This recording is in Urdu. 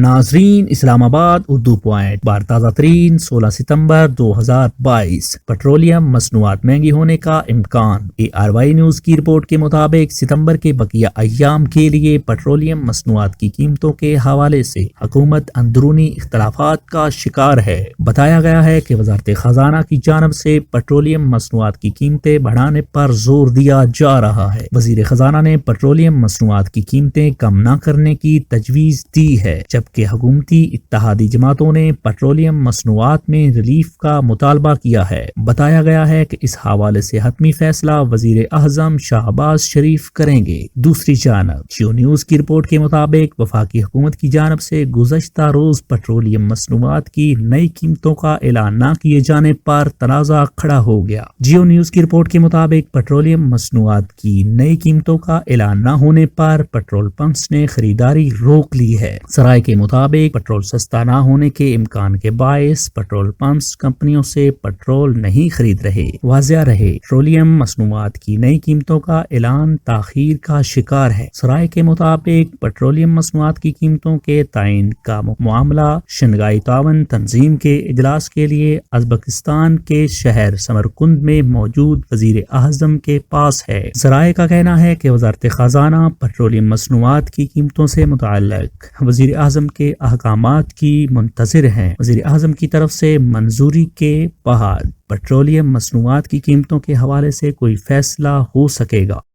ناظرین، اسلام آباد اردو پوائنٹ بار تازہ ترین 16 ستمبر 2022۔ پیٹرولیم مصنوعات مہنگی ہونے کا امکان۔ ARY نیوز کی رپورٹ کے مطابق ستمبر کے بقیہ ایام کے لیے پیٹرولیم مصنوعات کی قیمتوں کے حوالے سے حکومت اندرونی اختلافات کا شکار ہے۔ بتایا گیا ہے کہ وزارت خزانہ کی جانب سے پیٹرولیم مصنوعات کی قیمتیں بڑھانے پر زور دیا جا رہا ہے۔ وزیر خزانہ نے پیٹرولیم مصنوعات کی قیمتیں کم نہ کرنے کی تجویز دی ہے، جبکہ حکومتی اتحادی جماعتوں نے پیٹرولیم مصنوعات میں ریلیف کا مطالبہ کیا ہے۔ بتایا گیا ہے کہ اس حوالے سے حتمی فیصلہ وزیر اعظم شہباز شریف کریں گے۔ دوسری جانب جیو نیوز کی رپورٹ کے مطابق وفاقی حکومت کی جانب سے گزشتہ روز پیٹرولیم مصنوعات کی نئی قیمتوں کا اعلان نہ کیے جانے پر تنازع کھڑا ہو گیا۔ جیو نیوز کی رپورٹ کے مطابق پیٹرولیم مصنوعات کی نئی قیمتوں کا اعلان نہ ہونے پر پیٹرول پمپس نے خریداری روک لی ہے۔ سرائے کے مطابق پیٹرول سستا نہ ہونے کے امکان کے باعث پیٹرول پمپس کمپنیوں سے پیٹرول نہیں خرید رہے۔ واضح رہے، پیٹرولیم مصنوعات کی نئی قیمتوں کا اعلان تاخیر کا شکار ہے۔ سرائے کے مطابق پیٹرولیم مصنوعات کی قیمتوں کے تعین کا معاملہ شنگھائی تعاون تنظیم کے اجلاس کے لیے ازبکستان کے شہر سمرقند میں موجود وزیر اعظم کے پاس ہے۔ ذرائع کا کہنا ہے کہ وزارت خزانہ پیٹرولیم مصنوعات کی قیمتوں سے متعلق وزیر اعظم کے احکامات کی منتظر ہیں۔ وزیر اعظم کی طرف سے منظوری کے بعد پیٹرولیم مصنوعات کی قیمتوں کے حوالے سے کوئی فیصلہ ہو سکے گا۔